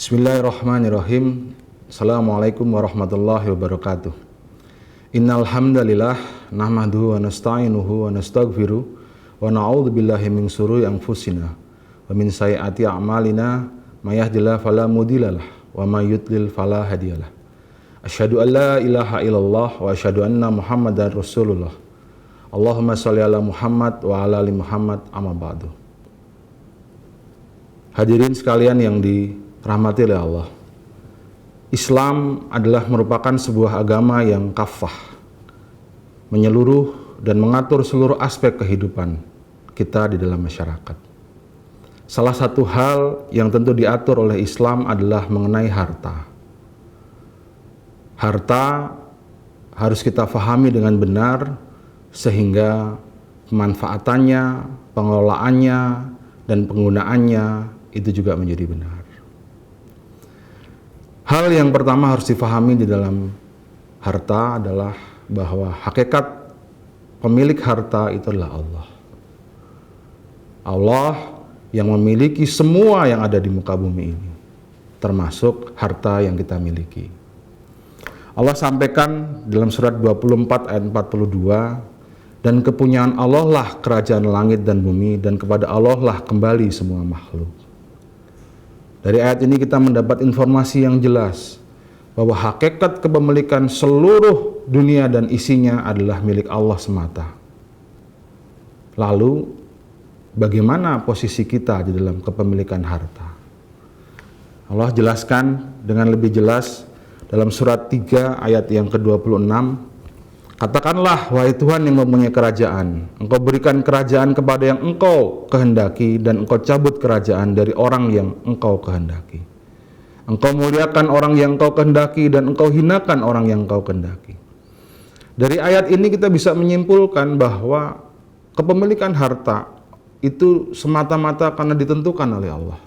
Bismillahirrahmanirrahim. Assalamualaikum warahmatullahi wabarakatuh. Innal hamdalillah nahmaduhu wa nasta'inuhu wa nastaghfiruh wa na'udzu billahi min syururi anfusina wa min sayyiati a'malina may yahdihillahu fala mudhillalah wa may yudlil fala hadiyalah. Asyhadu an la ilaha illallah wa asyhadu anna Muhammadar Rasulullah. Allahumma shalli ala Muhammad wa ala ali Muhammad amma ba'du. Hadirin sekalian yang dirahmati oleh Allah, Islam adalah merupakan sebuah agama yang kafah, menyeluruh dan mengatur seluruh aspek kehidupan kita di dalam masyarakat. Salah satu hal yang tentu diatur oleh Islam adalah mengenai harta. Harta harus kita fahami dengan benar sehingga pemanfaatannya, pengelolaannya, dan penggunaannya itu juga menjadi benar. Hal yang pertama harus difahami di dalam harta adalah bahwa hakikat pemilik harta itu adalah Allah. Allah yang memiliki semua yang ada di muka bumi ini, termasuk harta yang kita miliki. Allah sampaikan dalam surat 24 ayat 42, dan kepunyaan Allah lah kerajaan langit dan bumi, dan kepada Allah lah kembali semua makhluk. Dari ayat ini kita mendapat informasi yang jelas bahwa hakikat kepemilikan seluruh dunia dan isinya adalah milik Allah semata. Lalu, bagaimana posisi kita di dalam kepemilikan harta? Allah jelaskan dengan lebih jelas dalam surat 3 ayat yang ke-26. Katakanlah, wahai Tuhan yang mempunyai kerajaan, Engkau berikan kerajaan kepada yang Engkau kehendaki, dan Engkau cabut kerajaan dari orang yang Engkau kehendaki. Engkau muliakan orang yang Engkau kehendaki, dan Engkau hinakan orang yang Engkau kehendaki. Dari ayat ini kita bisa menyimpulkan bahwa kepemilikan harta itu semata-mata karena ditentukan oleh Allah.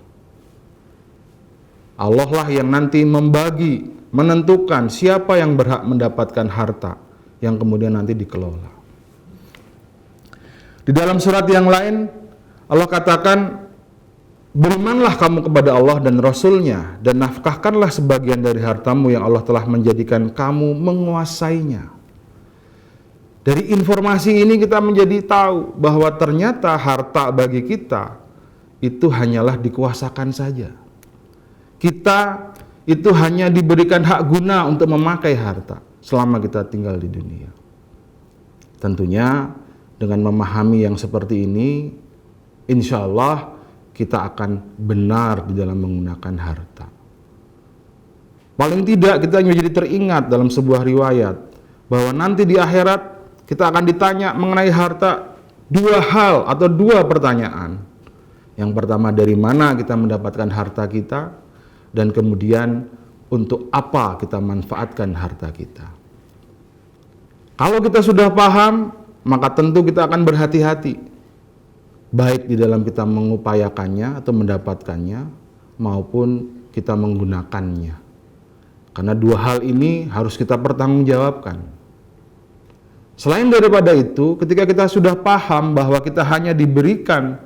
Allah lah yang nanti membagi, menentukan siapa yang berhak mendapatkan harta yang kemudian nanti dikelola. Di dalam surat yang lain Allah katakan, berimanlah kamu kepada Allah dan Rasul-Nya, dan nafkahkanlah sebagian dari hartamu yang Allah telah menjadikan kamu menguasainya. Dari informasi ini kita menjadi tahu bahwa ternyata harta bagi kita itu hanyalah dikuasakan saja. Kita itu hanya diberikan hak guna untuk memakai harta selama kita tinggal di dunia. Tentunya dengan memahami yang seperti ini, insya Allah kita akan benar di dalam menggunakan harta. Paling tidak kita menjadi teringat dalam sebuah riwayat bahwa nanti di akhirat kita akan ditanya mengenai harta dua hal atau dua pertanyaan. Yang pertama, dari mana kita mendapatkan harta kita, dan kemudian untuk apa kita manfaatkan harta kita. Kalau kita sudah paham, maka tentu kita akan berhati-hati, baik di dalam kita mengupayakannya atau mendapatkannya, maupun kita menggunakannya. Karena dua hal ini harus kita pertanggungjawabkan. Selain daripada itu, ketika kita sudah paham bahwa kita hanya diberikan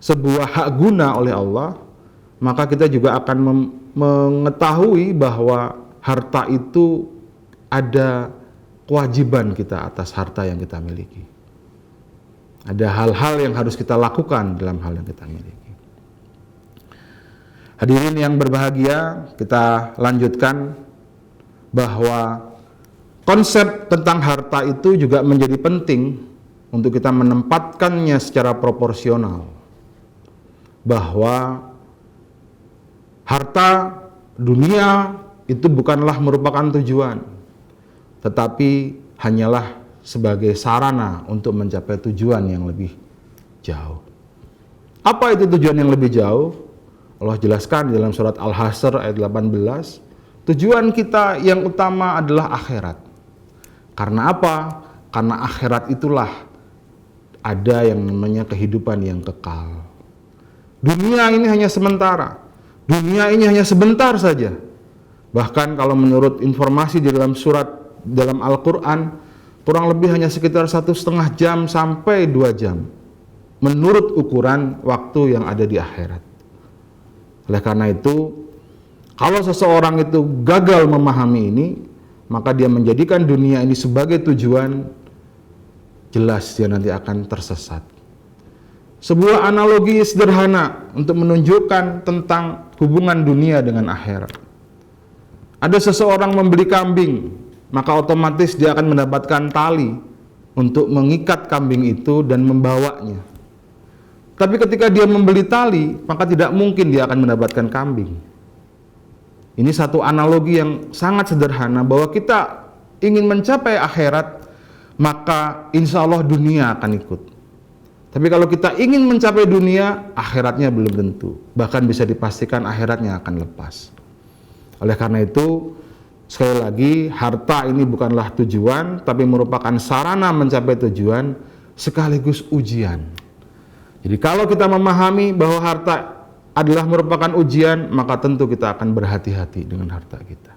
sebuah hak guna oleh Allah, maka kita juga akan mengetahui bahwa harta itu ada kewajiban kita atas harta yang kita miliki. Ada hal-hal yang harus kita lakukan dalam hal yang kita miliki. Hadirin yang berbahagia, kita lanjutkan bahwa konsep tentang harta itu juga menjadi penting untuk kita menempatkannya secara proporsional. Bahwa harta dunia itu bukanlah merupakan tujuan, tetapi hanyalah sebagai sarana untuk mencapai tujuan yang lebih jauh. Apa itu tujuan yang lebih jauh? Allah jelaskan di dalam surat Al-Hasr ayat 18, tujuan kita yang utama adalah akhirat. Karena apa? Karena akhirat itulah ada yang namanya kehidupan yang kekal. Dunia ini hanya sementara. Dunia ini hanya sebentar saja. Bahkan kalau menurut informasi di dalam Al-Quran, kurang lebih hanya sekitar 1,5 jam sampai 2 jam menurut ukuran waktu yang ada di akhirat. Oleh karena itu, kalau seseorang itu gagal memahami ini, maka dia menjadikan dunia ini sebagai tujuan, jelas dia nanti akan tersesat. Sebuah analogi sederhana untuk menunjukkan tentang hubungan dunia dengan akhirat. Ada seseorang membeli kambing, maka otomatis dia akan mendapatkan tali untuk mengikat kambing itu dan membawanya. Tapi ketika dia membeli tali, maka tidak mungkin dia akan mendapatkan kambing. Ini satu analogi yang sangat sederhana bahwa kita ingin mencapai akhirat, maka insya Allah dunia akan ikut. Tapi kalau kita ingin mencapai dunia, akhiratnya belum tentu. Bahkan bisa dipastikan akhiratnya akan lepas. Oleh karena itu, sekali lagi, harta ini bukanlah tujuan, tapi merupakan sarana mencapai tujuan sekaligus ujian. Jadi kalau kita memahami bahwa harta adalah merupakan ujian, maka tentu kita akan berhati-hati dengan harta kita.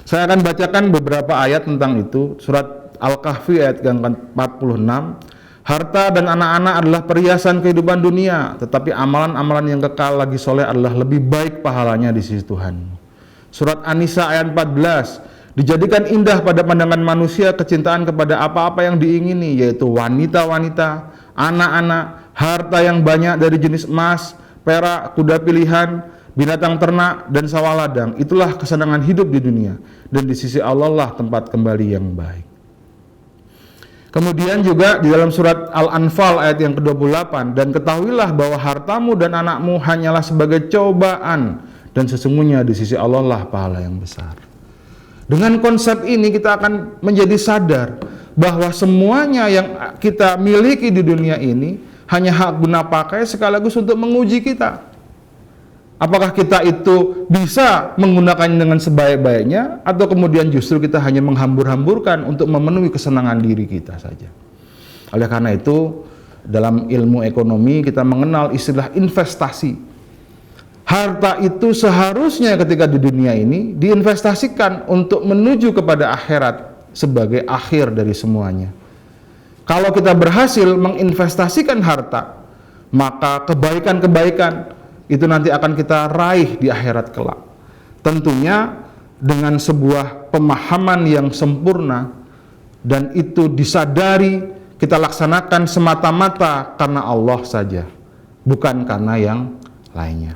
Saya akan bacakan beberapa ayat tentang itu. Surat Al-Kahfi ayat yang 46. Harta dan anak-anak adalah perhiasan kehidupan dunia, tetapi amalan-amalan yang kekal lagi soleh adalah lebih baik pahalanya di sisi Tuhan. Surat An-Nisa ayat 14. Dijadikan indah pada pandangan manusia kecintaan kepada apa-apa yang diingini, yaitu wanita-wanita, anak-anak, harta yang banyak dari jenis emas, perak, kuda pilihan, binatang ternak, dan sawah ladang. Itulah kesenangan hidup di dunia, dan di sisi Allah lah tempat kembali yang baik. Kemudian juga di dalam surat Al-Anfal ayat yang ke-28, dan ketahuilah bahwa hartamu dan anakmu hanyalah sebagai cobaan, dan sesungguhnya di sisi Allah lah pahala yang besar. Dengan konsep ini kita akan menjadi sadar bahwa semuanya yang kita miliki di dunia ini hanya hak guna pakai sekaligus untuk menguji kita. Apakah kita itu bisa menggunakannya dengan sebaik-baiknya, atau kemudian justru kita hanya menghambur-hamburkan untuk memenuhi kesenangan diri kita saja. Oleh karena itu, dalam ilmu ekonomi kita mengenal istilah investasi. Harta itu seharusnya ketika di dunia ini diinvestasikan untuk menuju kepada akhirat sebagai akhir dari semuanya. Kalau kita berhasil menginvestasikan harta, maka kebaikan-kebaikan itu nanti akan kita raih di akhirat kelak. Tentunya dengan sebuah pemahaman yang sempurna, dan itu disadari kita laksanakan semata-mata karena Allah saja, bukan karena yang lainnya.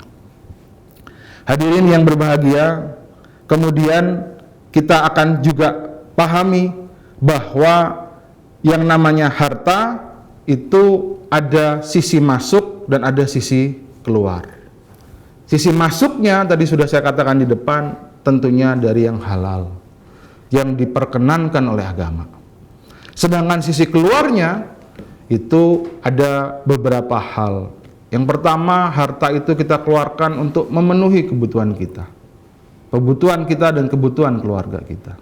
Hadirin yang berbahagia, kemudian kita akan juga pahami bahwa yang namanya harta itu ada sisi masuk dan ada sisi keluar. Sisi masuknya tadi sudah saya katakan di depan, tentunya dari yang halal, yang diperkenankan oleh agama. Sedangkan sisi keluarnya itu ada beberapa hal. Yang pertama, harta itu kita keluarkan untuk memenuhi kebutuhan kita dan kebutuhan keluarga kita.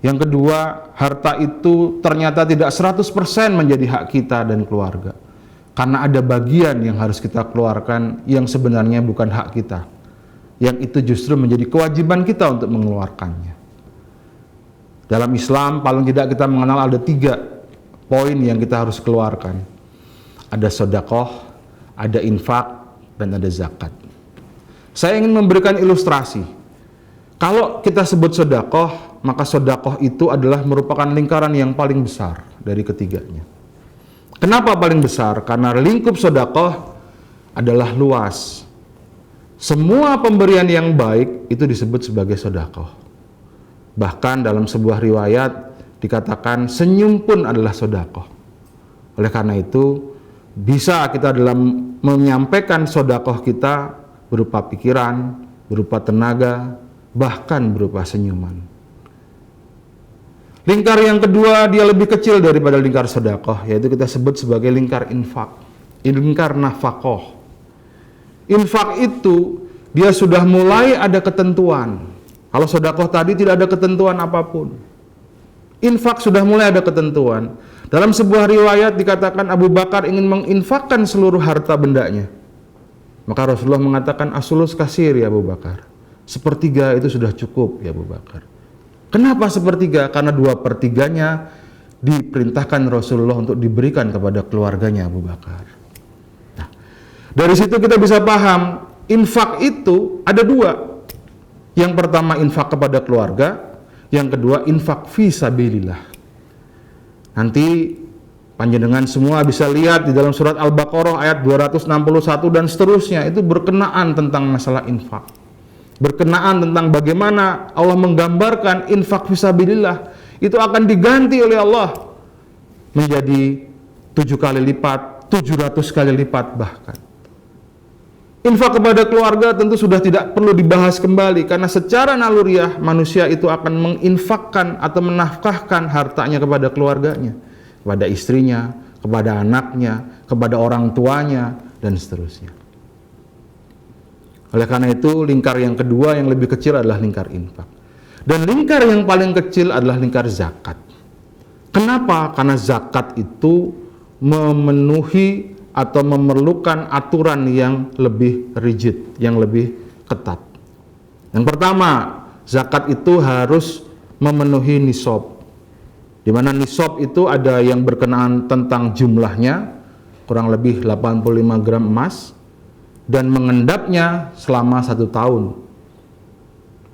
Yang kedua, harta itu ternyata tidak 100% menjadi hak kita dan keluarga, karena ada bagian yang harus kita keluarkan yang sebenarnya bukan hak kita, yang itu justru menjadi kewajiban kita untuk mengeluarkannya. Dalam Islam paling tidak kita mengenal ada 3 poin yang kita harus keluarkan. Ada sedekah, ada infak, dan ada zakat. Saya ingin memberikan ilustrasi. Kalau kita sebut sedekah, maka sedekah itu adalah merupakan lingkaran yang paling besar dari ketiganya. Kenapa paling besar? Karena lingkup sedekah adalah luas. Semua pemberian yang baik itu disebut sebagai sedekah. Bahkan dalam sebuah riwayat dikatakan senyum pun adalah sedekah. Oleh karena itu, bisa kita dalam menyampaikan sedekah kita berupa pikiran, berupa tenaga, bahkan berupa senyuman. Lingkar yang kedua dia lebih kecil daripada lingkar sedekah, yaitu kita sebut sebagai lingkar infak, lingkar nafkah. Infak itu dia sudah mulai ada ketentuan. Kalau sedekah tadi tidak ada ketentuan apapun. Infak sudah mulai ada ketentuan. Dalam sebuah riwayat dikatakan Abu Bakar ingin menginfakkan seluruh harta bendanya. Maka Rasulullah mengatakan asulus kasir ya Abu Bakar. 1/3 itu sudah cukup ya Abu Bakar. Kenapa 1/3? Karena 2/3-nya diperintahkan Rasulullah untuk diberikan kepada keluarganya Abu Bakar. Nah, dari situ kita bisa paham infak itu ada dua. Yang pertama infak kepada keluarga, yang kedua infak fi sabilillah. Nanti panjenengan semua bisa lihat di dalam surat Al-Baqarah ayat 261 dan seterusnya, itu berkenaan tentang masalah infak. Berkenaan tentang bagaimana Allah menggambarkan infak fi sabilillah itu akan diganti oleh Allah menjadi 7 kali lipat, 700 kali lipat bahkan. Infak kepada keluarga tentu sudah tidak perlu dibahas kembali, karena secara naluriah manusia itu akan menginfakkan atau menafkahkan hartanya kepada keluarganya, kepada istrinya, kepada anaknya, kepada orang tuanya, dan seterusnya. Oleh karena itu, lingkar yang kedua yang lebih kecil adalah lingkar infak. Dan lingkar yang paling kecil adalah lingkar zakat. Kenapa? Karena zakat itu memenuhi atau memerlukan aturan yang lebih rigid, yang lebih ketat. Yang pertama, zakat itu harus memenuhi nisab. Di mana nisab itu ada yang berkenaan tentang jumlahnya, kurang lebih 85 gram emas, dan mengendapnya selama 1 tahun.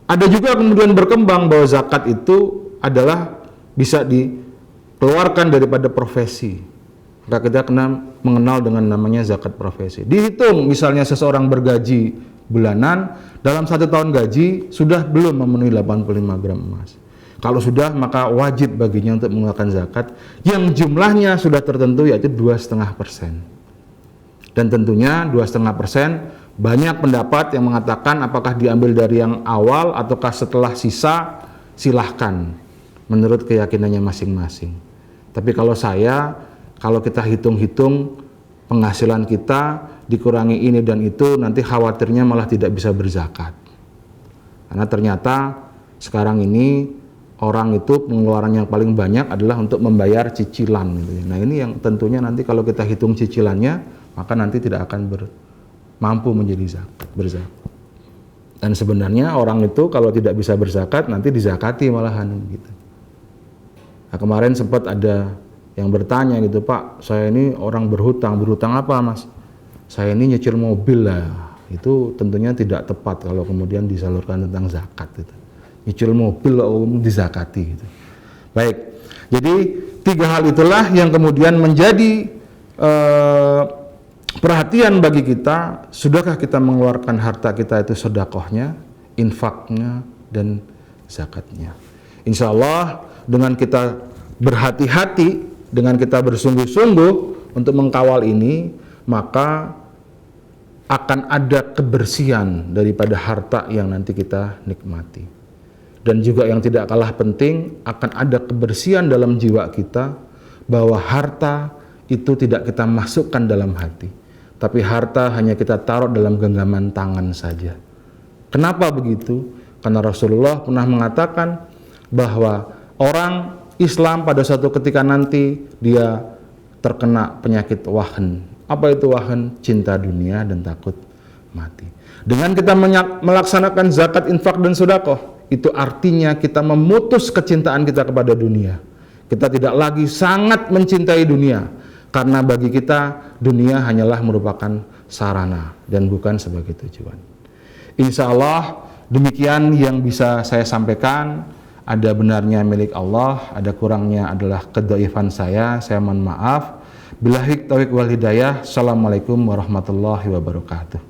Ada juga kemudian berkembang bahwa zakat itu adalah bisa dikeluarkan daripada profesi. Maka kita kena mengenal dengan namanya zakat profesi. Dihitung misalnya seseorang bergaji bulanan, dalam 1 tahun gaji sudah belum memenuhi 85 gram emas. Kalau sudah, maka wajib baginya untuk mengeluarkan zakat yang jumlahnya sudah tertentu, yaitu 2,5%. Dan tentunya 2,5%, banyak pendapat yang mengatakan apakah diambil dari yang awal ataukah setelah sisa, silahkan menurut keyakinannya masing-masing. Tapi kalau kita hitung-hitung penghasilan kita dikurangi ini dan itu, nanti khawatirnya malah tidak bisa berzakat. Karena ternyata sekarang ini orang itu pengeluaran yang paling banyak adalah untuk membayar cicilan gitu ya. Nah, ini yang tentunya nanti kalau kita hitung cicilannya, maka nanti tidak akan mampu menjadi berzakat. Dan sebenarnya orang itu kalau tidak bisa berzakat nanti dizakati malahan gitu. Nah, kemarin sempat ada yang bertanya gitu, Pak, saya ini orang berhutang apa Mas? Saya ini nyicil mobil lah. Itu tentunya tidak tepat kalau kemudian disalurkan tentang zakat gitu. Nyicil mobil dizakati gitu. Baik, jadi 3 hal itulah yang kemudian menjadi perhatian bagi kita. Sudahkah kita mengeluarkan harta kita itu sedekahnya, infaknya, dan zakatnya? Insya Allah dengan kita berhati-hati, dengan kita bersungguh-sungguh untuk mengkawal ini, maka akan ada kebersihan daripada harta yang nanti kita nikmati. Dan juga yang tidak kalah penting, akan ada kebersihan dalam jiwa kita, bahwa harta itu tidak kita masukkan dalam hati, tapi harta hanya kita taruh dalam genggaman tangan saja. Kenapa begitu? Karena Rasulullah pernah mengatakan bahwa orang Islam pada suatu ketika nanti dia terkena penyakit wahan. Apa itu wahan? Cinta dunia dan takut mati. Dengan kita melaksanakan zakat, infak, dan sedekah, itu artinya kita memutus kecintaan kita kepada dunia. Kita tidak lagi sangat mencintai dunia, karena bagi kita dunia hanyalah merupakan sarana dan bukan sebagai tujuan. Insya Allah demikian yang bisa saya sampaikan. Ada benarnya milik Allah, ada kurangnya adalah kedhaifan saya mohon maaf. Billahi taufiq wal hidayah. Assalamualaikum warahmatullahi wabarakatuh.